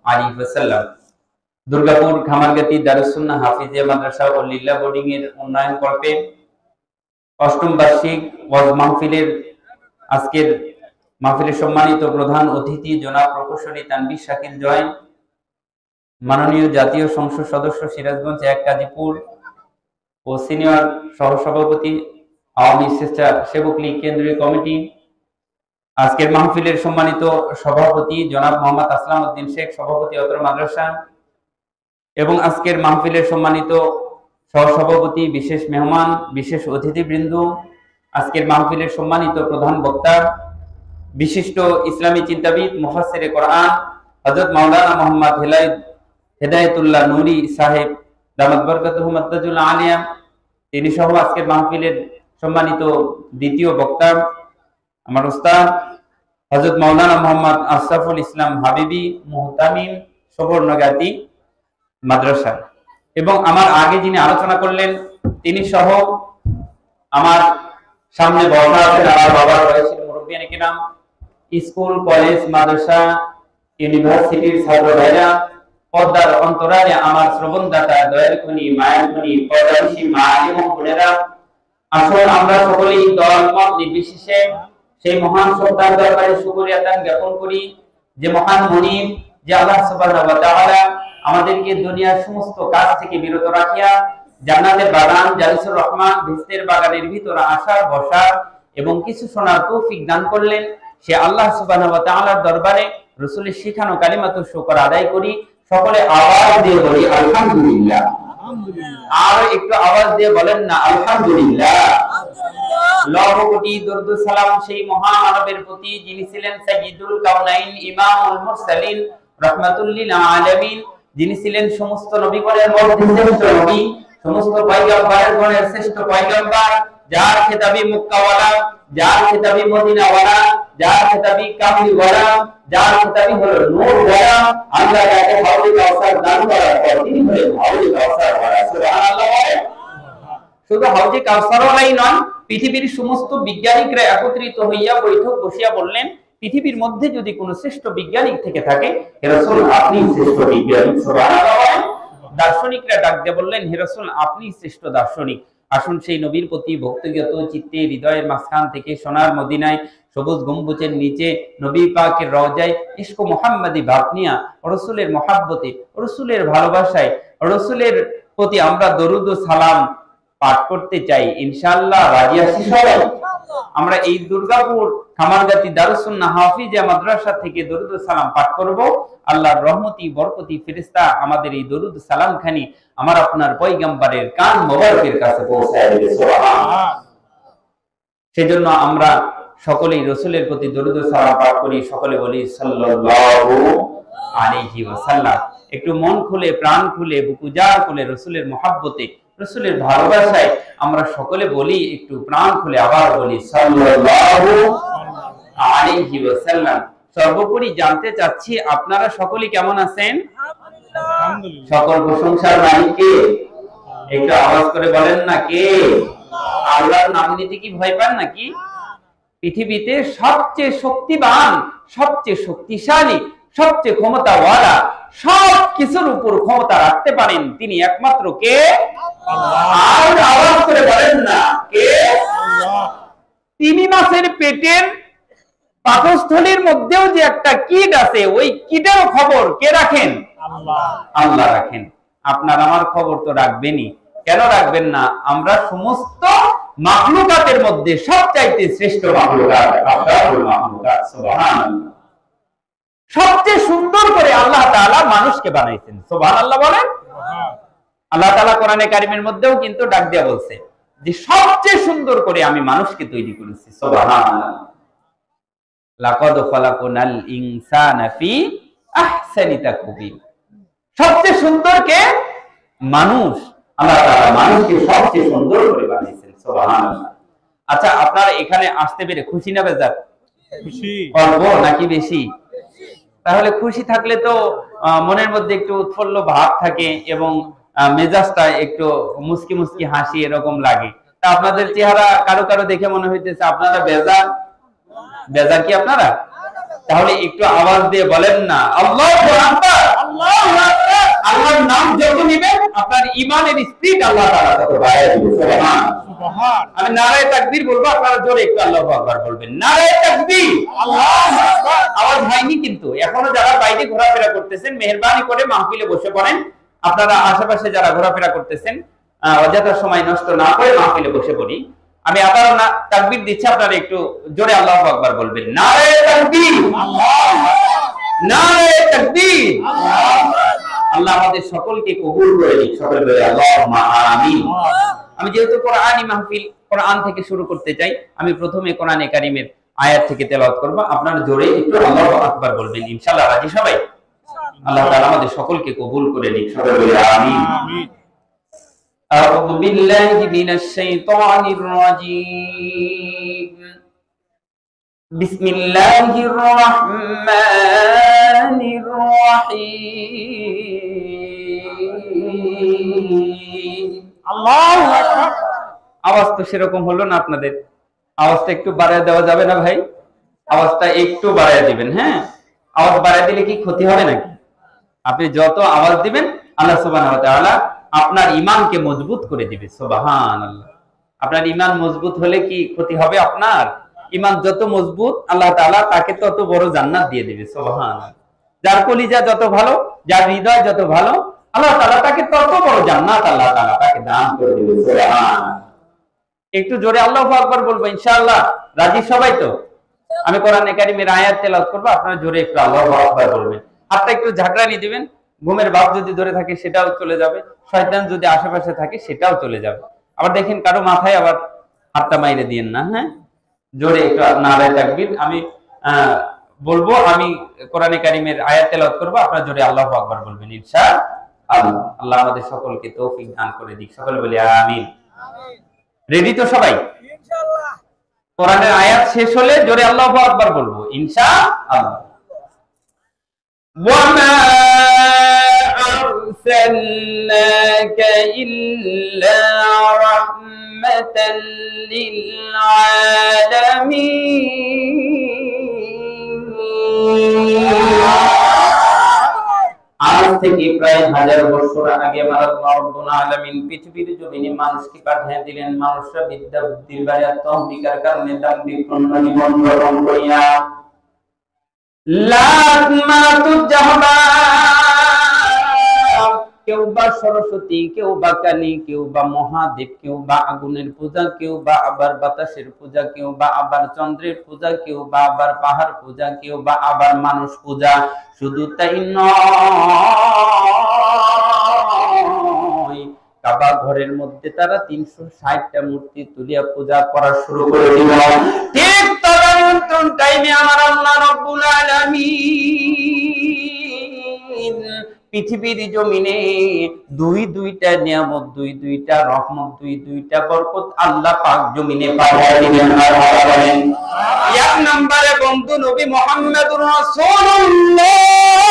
আলাইহি ওয়াসাল্লাম। দুর্গাপুর খামারগাতি দারুস সুন্নাহ হাফিজিয়া মাদ্রাসা ও লিল্লা বোর্ডিং এর উন্নয়ন কল্পে অষ্টম বার্ষিক ওয়াজ মাহফিলের আজকের মাহফিলের সম্মানিত প্রধান অতিথি জনাব প্রকৌশলী তানভীর শাকিল জয়, মাননীয় জাতীয় সংসদ সদস্য সিরাজগঞ্জ ১ গাজীপুর ও সিনিয়র সহসভাপতি আওয়ামী স্বেচ্ছাসেবক লীগ কেন্দ্রীয় কমিটি, আজকের মাহফিলের সম্মানিত সভাপতি জনাব মোহাম্মদ আসলাম উদ্দিন শেখ, সভাপতি অত্র মাদ্রাসা, এবং আজকের মাহফিলের সম্মানিত সহসভাপতি, বিশেষ মেহমান, বিশেষ অতিথিবৃন্দ, আজকের মাহফিলের সম্মানিত প্রধান বক্তা, বিশিষ্ট ইসলামী চিন্তাবিদ মুফাসসিরে কোরআন হযরত মাওলানা মোহাম্মদ হেদায়েতুল্লাহ নূরী সাহেব দামাত বরকাতুহু মাদ্দাজুল আলিয়া, তিনি সহ আজকের মাহফিলের সম্মানিত দ্বিতীয় বক্তা আমার উস্তাদ হযরত মাওলানা মোহাম্মদ আশরাফুল ইসলাম হাবিবি মুহতামিম সুবর্ণগাতি মাদ্রাসা, এবং আমার আগে যিনি আলোচনা করলেন তিনি সহ আমার সামনে বসা আছেন আমার বাবার বয়সের মুরব্বিয়ানে কিরাম, স্কুল, কলেজ, মাদ্রাসা, ইউনিভার্সিটির ছাত্র ভাইরা, পর্দার অন্তরালে আমার শ্রবণদাতা, দয়ার খনি, মায়ের খনি, পর্দাশী মা এবং বোনেরা, আসুন আমরা সকলেই দল মত নির্বিশেষে সেই মহান সত্তার দরবারে শুকরিয়া আদান জ্ঞাপন করি যে মহান মুনিব, যে আল্লাহ সুবহানাহু ওয়া তাআলা আমাদেরকে দুনিয়ার সমস্ত কাজ থেকে বিরত রাখিয়া জান্নাতের বাগান জালিসুর রহমান বেহেশতের বাগানের ভিতর আসার, বসার এবং কিছু শোনার তৌফিক দান করলেন। সে আল্লাহ সুবহানাহু ওয়া তাআলার দরবারে রাসূলের শিখানো কালিমাতুশ শুকর আদায় করি। সকলে আওয়াজ দিয়ে বলি আলহামদুলিল্লাহ। আর একটু আওয়াজ দিয়ে বলেন না আলহামদুলিল্লাহ। লক্ষ কোটি দরুদ সালাম সেই মহান মানবের প্রতি যিনি ছিলেন সাইয়্যিদুল কাউনাইন, ইমামুল মুরসালিন, রাহমাতুল লিল আলামিন, যিনি ছিলেন সমস্ত নবীগণের মধ্যে শ্রেষ্ঠ নবী, সমস্ত পয়গম্বরের গণের শ্রেষ্ঠ পয়গম্বর, যার খেতাবি মক্কাওয়ালা, যার খেতাবি মদিনাওয়ালা, যার খেতাবি কামলিওয়ালা, যার খেতাবি হলো নূরওয়ালা। আল্লাহ তাকে হাউজে কাউসার দান করার পর তিনি হলেন হাউজে কাউসারওয়ালা। সুবহানাল্লাহ। শুধু হাউজে কাউসারওয়ালাই নয়, পৃথিবীর সমস্ত বিজ্ঞানীরা একত্রিত হইয়া বৈঠক বসিয়া বললেন পৃথিবীর মধ্যে যদি কোনো শ্রেষ্ঠ বিজ্ঞানী থেকে থাকে হে রাসূল আপনি শ্রেষ্ঠ বিজ্ঞানী। সুবহানাল্লাহ। দার্শনিকরা ডাক দিয়ে বললেন হে রাসূল আপনি শ্রেষ্ঠ দার্শনিক। আসুন সেই নবীর প্রতি ভক্তিগত চিত্তে হৃদয়ের মাঝখান থেকে সোনার মদিনায় সবুজ গম্বুজের নিচে নবী পাকের রওজায় ইশক মুহাম্মাদি ভাব নিয়া রাসূলের মহাব্বতে, রাসূলের ভালোবাসায়, রাসূলের প্রতি আমরা দরুদ ও সালাম পাঠ করতে চাই। ইনশাআল্লাহ রাজি আছি সবাই? আমরা এই দুর্গাপুর খামারগাতি দারুস সুন্নাহ হাফিজিয়া মাদ্রাসা থেকে দরুদ ও সালাম পাঠ করব। আল্লাহর রহমতি বরকতি ফেরেশতা আমাদের এই দরুদ সালাম খানি আমার আপনার পয়গম্বরের কান মোবারকের কাছে পৌঁছায় দেবে। সুবহানাল্লাহ। সেজন্য আমরা সকলেই রাসূলের প্রতি দরুদ ও সালাম পাঠ করি। সকলে বলি সাল্লাল্লাহু আলাইহি ওয়াসাল্লাম। একটু মন খুলে, প্রাণ খুলে, বুক উজাড় করে রাসূলের মহব্বতে, রাসূলের ভালোবাসায় আমরা সকলে বলি, একটু প্রাণ খুলে আবার বলি সাল্লাল্লাহু আলাইহি ওয়াসাল্লাম। সর্বোপরি জানতে চাচ্ছি আপনারা সকলেই কেমন আছেন? আলহামদুলিল্লাহ। সকল প্রশংসার মালিক কে? একটু আওয়াজ করে বলেন না কে? আল্লাহর নাম নিতে কি ভয় পান নাকি? পৃথিবীতে সবচেয়ে শক্তিমান, সবচেয়ে শক্তিশালী, সবচেয়ে ক্ষমতাওয়ালা, সব কিছুর উপর ক্ষমতা রাখতে পারেন তিনি একমাত্র কে? আল্লাহ। আর আওয়াজ করে বলেন না কে? আল্লাহ। 3 মাসের পেটের পাকস্থলীর মধ্যেও যে একটা কীট আছে, ওই কীটের খবর কে রাখেন? আল্লাহ। আল্লাহ রাখেন। আপনার আমার খবর তো রাখবেনই। কেন রাখবেন না? আমরা সমস্ত মাখলুকাতের মধ্যে সবচাইতে শ্রেষ্ঠ মাখলুকাত আফদালুল মাখলুকাত। সুবহানাল্লাহ। সবচেয়ে সুন্দর করে আল্লাহ তাআলা মানুষকে বানাইছেন। সুবহানাল্লাহ বলেন। আল্লাহ তাআলা কোরআনে কারীমের মধ্যেও কিন্তু ডাক দিয়া বলছে যে সবচেয়ে সুন্দর করে আমি মানুষকে তৈরি করেছি। সুবহানাল্লাহ। লাকাদ খালাকনাল ইনসানা ফি আহসানি তাকওয়িম। সবচেয়ে সুন্দর কে? মানুষ। আল্লাহ তাআলা মানুষকে সবচেয়ে সুন্দর করে বানিয়েছেন। সুবহানাল্লাহ। আচ্ছা, আপনারা এখানে আসতে পেরে খুশি না বেজার? খুশি। অল্প নাকি বেশি? তাহলে খুশি থাকলে তো মনের মধ্যে একটু উৎফুল্ল ভাব থাকে এবং মেজাজটা একটু মুস্কি মুস্কি হাসি এরকম লাগে। তা আপনাদের চেহারা কারো কারো দেখে মনে হইতেছে আপনারা বেজার। বেজার কি আপনারা? তাহলে একটু আওয়াজ দিয়ে বলেন না আল্লাহু আকবার। আপনার ঈমানের স্পিরিট আল্লাহ তাআলা তত বাড়ায় দিবে। সুবহান। আমি নারায়ে তাকবীর বলবো, আপনারা জোরে একটু আল্লাহু আকবার বলবেন। নারায়ে তাকবীর, আল্লাহু আকবার। আওয়াজ হয়নি কিন্তু। এখনো যারা বাইরে ঘোরাফেরা করতেছেন মেহেরবানি করে মাহফিলে বসে পড়েন। আপনারা আশেপাশে যারা ঘোরাফেরা করতেছেন অযথা সময় নষ্ট না করে মাহফিলে বসে পড়ি। আমি আবারও তাকবীর দিচ্ছি, আপনারা একটু জোরে আল্লাহু আকবার বলবেন। নারায়ে তাকবীর, আল্লাহু আকবার। নারায়ে তাকবীর, আল্লাহু আকবার। আল্লাহ আমাদের সকলকে কবুল করে নিক। সকলে বলে আল্লাহুম্মা আমিন। আমি যেহেতু কোরআনী মাহফিল, কোরআন থেকে শুরু করতে চাই, আমি প্রথমে কোরআনে কারীমের আয়াত থেকে তেলাওয়াত করব। আপনারা জোরে একটু আল্লাহু আকবার বলবেন। ইনশাআল্লাহ রাজি সবাই? আল্লাহ তাআলা আমাদের সকলকে কবুল করে নিক। সকলে বলে আমিন। আউযু বিল্লাহি মিনাশ শাইতানির রাজীম। বিসমিল্লাহির রহমানির রহিম। আল্লাহু আকবার। আওয়াজ তো সেরকম হলো না আপনাদের। আওয়াজটা একটু বাড়ায় দেওয়া যাবে না ভাই? আওয়াজটা একটু বাড়ায় দিবেন। হ্যাঁ, আওয়াজ বাড়ায় দিলে কি ক্ষতি হবে নাকি? আপনি যত আওয়াজ দিবেন আল্লাহ সুবহানাহু ওয়া তাআলা আপনার ঈমানকে মজবুত করে দিবে। সুবহানাল্লাহ। আপনার ঈমান মজবুত হলে কি ক্ষতি হবে আপনার? ঈমান যত মজবুত আল্লাহ তাআলা তাকে তত বড় জান্নাত দিয়ে দিবে। সুবহানাল্লাহ। যার কলিজা যত ভালো, যার হৃদয় যত ভালো, আল্লাহ তাআলা তাকে তত বড় জান্নাত আল্লাহ তাআলা তাকে দান করে দিবে। সুবহানাল্লাহ। একটু জোরে আল্লাহু আকবার বলবো ইনশাআল্লাহ। রাজি সবাই তো? আমি কোরআনে কারীমের আয়াত তেলাওয়াত করব, আপনারা জোরে একটু আল্লাহু আকবার বলবেন। হাতটা একটু ঝাঁকড়ানি দিবেন। ঘুমের ভাব যদি ধরে থাকে সেটাও চলে যাবে, শয়তান যদি আশেপাশে থাকে সেটাও চলে যাবে। আবার দেখেন কারো মাথায় আবার হাতটা মাইরে দিয়েন না। হ্যাঁ, জোরে একটু নারায়ে তাকবীর। আমি বলবো, আমি কোরআনে কারীমের আয়াত তেলাওয়াত করব, আপনারা জোরে আল্লাহু আকবার বলবেন ইনশাআল্লাহ। আল্লাহ আমাদের সকলকে তৌফিক দান করে দিক। সকলে বলি আমিন। রেডি তো সবাই? ইনশাআল্লাহ। কোরআনের আয়াত শেষ হলে জোরে আল্লাহু আকবার বলবো ইনশাআল্লাহ। ওয়ামা আরসালনাকা ইল্লা রাহমাতাল লিল আলামিন। আজ থেকে প্রায় 1000 বছর আগে আল্লাহ রাব্বুল আলামিন পৃথিবীর জমিনে মানুষকে পাঠিয়ে দিলেন। মানুষরা বিদ্যা বুদ্ধির বাইরে তহবিকার কারণে দাম্ভিকপূর্ণ জীবন যাপন করিয়া লাত মাতুজ জাহবা, কেউ বা সরস্বতী, কেউ বা কালী, কেউ বা মহাদেব, কেউ বা আগুনের পূজা, কেউ বা আবার বাতাসের পূজা, কেউ বা আবার চন্দ্রের পূজা, কেউ বা আবার পাহাড় পূজা, কেউ বা আবার মানুষ পূজা। শুধু তাই নয়, কাবা ঘরের মধ্যে তারা 360টা মূর্তি তুলিয়া পূজা করা শুরু করে দিল। ঠিক তখন টাইমে আমার আল্লাহ রাব্বুল আলামিন পৃথিবীর জমিনে দুইটা নিয়ামত, দুইটা রহমত, দুইটা বরকত আল্লাহ পাক জমিনে পাঠিয়ে দিলেন। এক নম্বরে বন্ধু নবী মুহাম্মদুর রাসূলুল্লাহ।